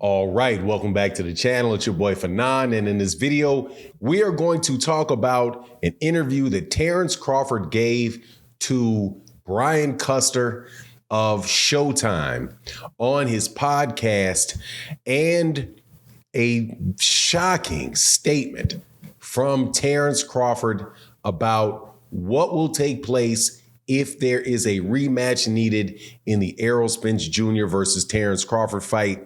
All right, welcome back to the channel. It's your boy Fanon, and in this video, we are going to talk about an interview that Terence Crawford gave to Brian Custer of Showtime on his podcast, and a shocking statement from Terence Crawford about what will take place if there is a rematch needed in the Errol Spence Jr. versus Terence Crawford fight.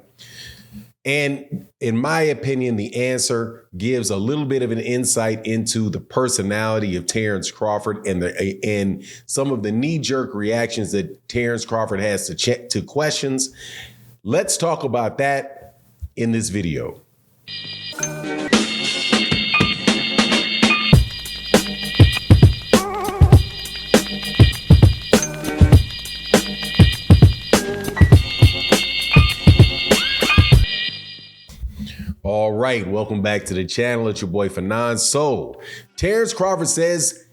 And in my opinion, the answer gives a little bit of an insight into the personality of Terence Crawford and some of the knee-jerk reactions that Terence Crawford has to questions. Let's talk about that in this video. All right, welcome back to the channel. It's your boy Fanon. So, Terence Crawford says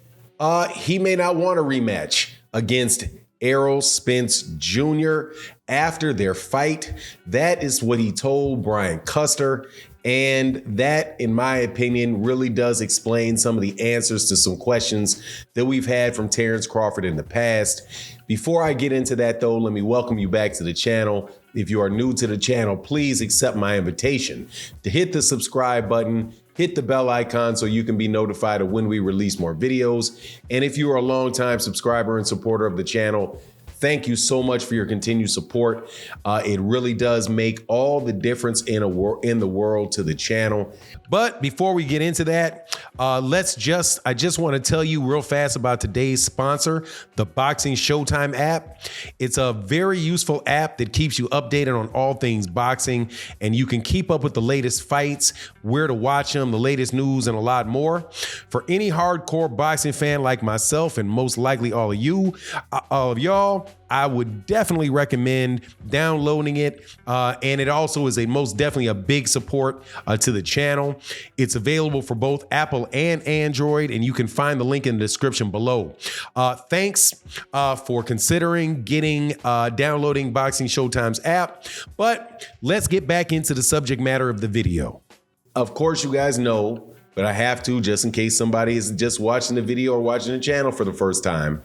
he may not want a rematch against Errol Spence Jr. after their fight. That is what he told Brian Custer. And that, in my opinion, really does explain some of the answers to some questions that we've had from Terence Crawford in the past. Before I get into that, though, let me welcome you back to the channel. If you are new to the channel, please accept my invitation to hit the subscribe button, hit the bell icon so you can be notified of when we release more videos. And if you are a longtime subscriber and supporter of the channel, thank you so much for your continued support. It really does make all the difference in the world to the channel. But before we get into that, I just want to tell you real fast about today's sponsor, the Boxing Showtime app. It's a very useful app that keeps you updated on all things boxing, and you can keep up with the latest fights, where to watch them, the latest news, and a lot more. For any hardcore boxing fan like myself, and most likely all of y'all, I would definitely recommend downloading it. And it also is most definitely a big support to the channel. It's available for both Apple and Android, and you can find the link in the description below. Thanks for considering downloading Boxing Showtime's app. But let's get back into the subject matter of the video. Of course, you guys know, but I have to, just in case somebody is just watching the video or watching the channel for the first time,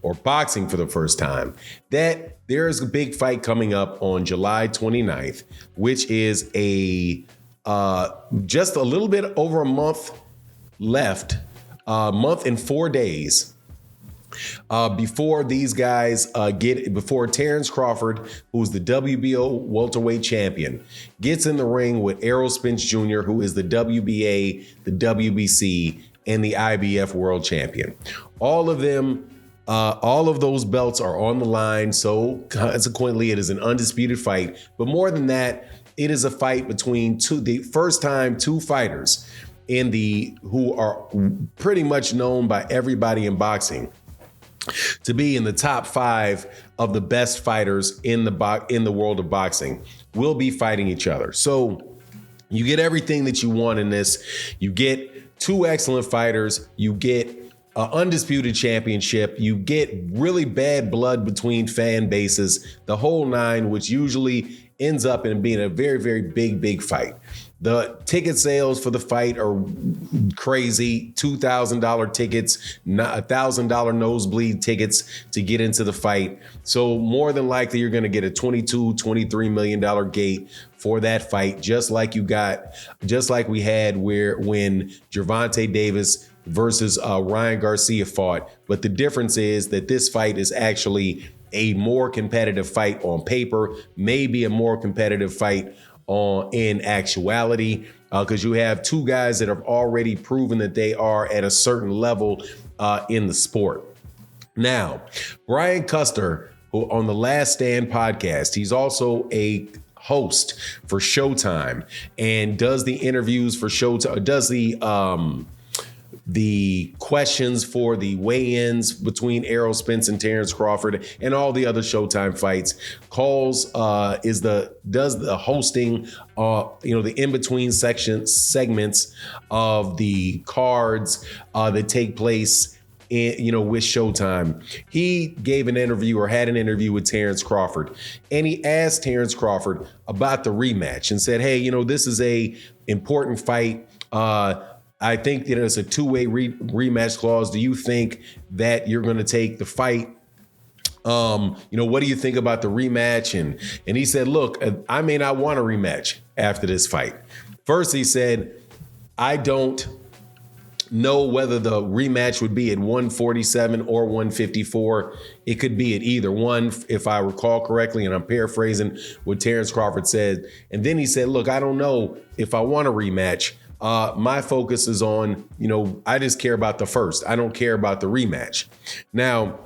or boxing for the first time, that there is a big fight coming up on July 29th, which is just a little bit over a month left, month and 4 days before these guys before Terence Crawford, who's the WBO welterweight champion, gets in the ring with Errol Spence Jr., who is the WBA, the WBC, and the IBF world champion. All of those belts are on the line, so consequently, it is an undisputed fight. But more than that, it is a fight between the first time two fighters who are pretty much known by everybody in boxing to be in the top 5 of the best fighters in the world of boxing, will be fighting each other. So you get everything that you want in this. You get two excellent fighters. You get an undisputed championship. You get really bad blood between fan bases, the whole nine, which usually ends up in being a very, very big fight. The ticket sales for the fight are crazy. $2,000 tickets, $1,000 nosebleed tickets to get into the fight. So more than likely, you're going to get a $22, $23 million gate for that fight, just like we had when Gervonta Davis versus Ryan Garcia fought. But the difference is that this fight is actually a more competitive fight on paper, maybe a more competitive fight in actuality, because you have two guys that have already proven that they are at a certain level in the sport. Now, Brian Custer, who on the Last Stand podcast, he's also a host for Showtime and does the interviews for Showtime, does the questions for the weigh-ins between Errol Spence and Terence Crawford and all the other Showtime fights, does the hosting, the in-between segments of the cards that take place with Showtime. He gave an interview or had an interview with Terence Crawford, and he asked Terence Crawford about the rematch and said, hey, this is a important fight. I think that it's a two-way rematch clause. Do you think that you're going to take the fight? What do you think about the rematch? And he said, look, I may not want a rematch after this fight. First, he said, I don't know whether the rematch would be at 147 or 154. It could be at either one, if I recall correctly, and I'm paraphrasing what Terence Crawford said. And then he said, look, I don't know if I want a rematch. My focus is on, I just care about the first. I don't care about the rematch. Now,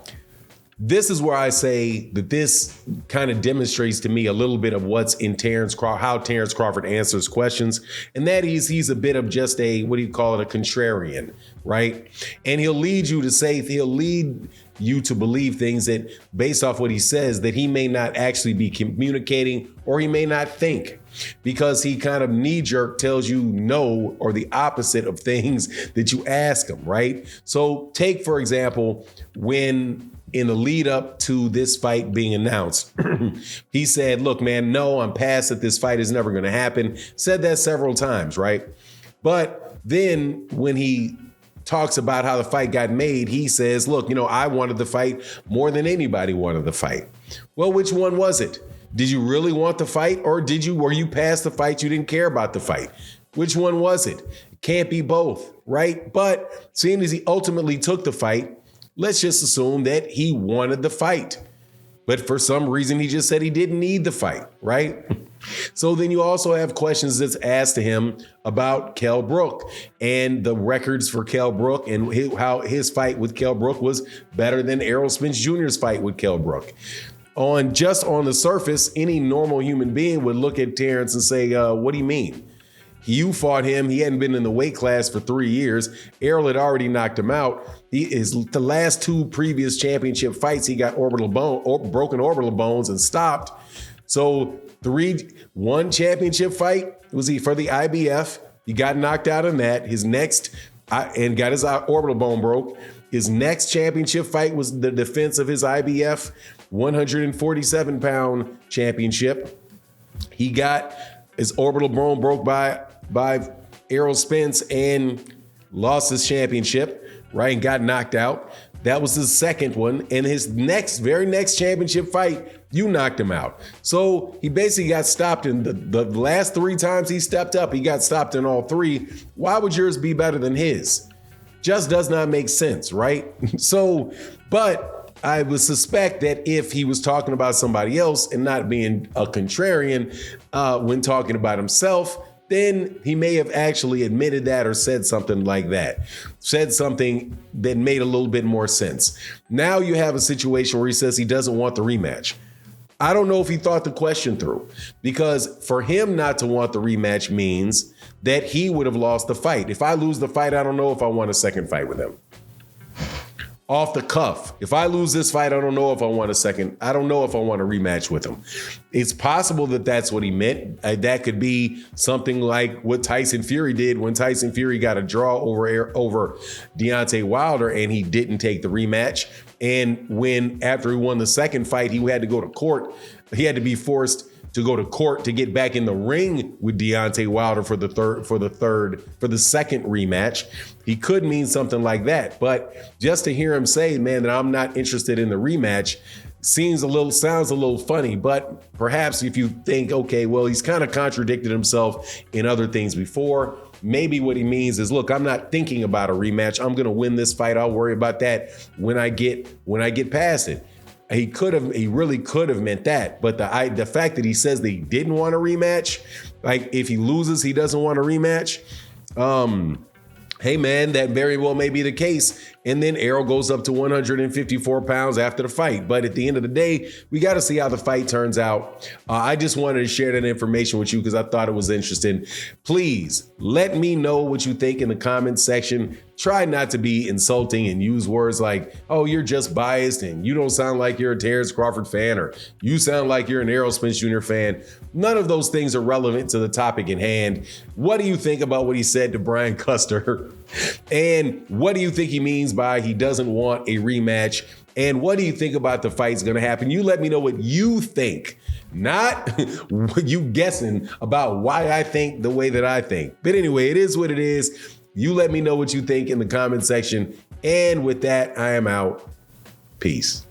this is where I say that this kind of demonstrates to me a little bit of what's in how Terence Crawford answers questions. And that is, he's a bit of just a, what do you call it, a contrarian, right? And he'll lead you to believe things that, based off what he says, that he may not actually be communicating, or he may not think, because he kind of knee-jerk tells you no, or the opposite of things that you ask him, right? So take, for example, when in the lead up to this fight being announced, he said, look, man, no, I'm past it. This fight is never going to happen. Said that several times, right? But then when he talks about how the fight got made, he says, look, I wanted the fight more than anybody wanted the fight. Well, which one was it? Did you really want the fight, or were you past the fight? You didn't care about the fight. Which one was it? It can't be both, right? But seeing as he ultimately took the fight, let's just assume that he wanted the fight. But for some reason, he just said he didn't need the fight, right? So then you also have questions that's asked to him about Kell Brook and the records for Kell Brook, and how his fight with Kell Brook was better than Errol Spence Jr.'s fight with Kell Brook. On the surface, any normal human being would look at Terence and say, what do you mean? You fought him. He hadn't been in the weight class for 3 years. Errol had already knocked him out. The last two previous championship fights, he got broken orbital bones and stopped. So one championship fight was for the IBF. He got knocked out in that. His next, and got his orbital bone broke. His next championship fight was the defense of his IBF 147-pound championship. He got his orbital bone broke by Errol Spence and lost his championship, right, and got knocked out. That was his second one. And his very next championship fight, you knocked him out. So he basically got stopped in the last 3 times he stepped up. He got stopped in all 3. Why would yours be better than his? Just does not make sense, right? So, but I would suspect that if he was talking about somebody else and not being a contrarian when talking about himself, then he may have actually admitted that or said something like that, said something that made a little bit more sense. Now you have a situation where he says he doesn't want the rematch. I don't know if he thought the question through, because for him not to want the rematch means that he would have lost the fight. If I lose the fight, I don't know if I want a second fight with him. Off the cuff. If I lose this fight, I don't know if I want a rematch with him. It's possible that that's what he meant. That could be something like what Tyson Fury did when Tyson Fury got a draw over Deontay Wilder and he didn't take the rematch. And after he won the second fight, he had to go to court. He had to be forced to go to court to get back in the ring with Deontay Wilder for the second rematch. He could mean something like that. But just to hear him say, man, that I'm not interested in the rematch sounds a little funny. But perhaps if you think, okay, well, he's kind of contradicted himself in other things before. Maybe what he means is, look, I'm not thinking about a rematch. I'm going to win this fight. I'll worry about that when I get past it. He really could have meant that. But the fact that he says that he didn't want a rematch, like if he loses, he doesn't want a rematch. Hey man, that very well may be the case. And then Errol goes up to 154 pounds after the fight. But at the end of the day, we got to see how the fight turns out. I just wanted to share that information with you because I thought it was interesting. Please let me know what you think in the comments section. Try not to be insulting and use words like, oh, you're just biased and you don't sound like you're a Terence Crawford fan, or you sound like you're an Errol Spence Jr. fan. None of those things are relevant to the topic at hand. What do you think about what he said to Brian Custer? And what do you think he means by he doesn't want a rematch? And what do you think about the fight's going to happen? You let me know what you think, not what you guessing about why I think the way that I think. But anyway, it is what it is. You let me know what you think in the comment section. And with that, I am out. Peace.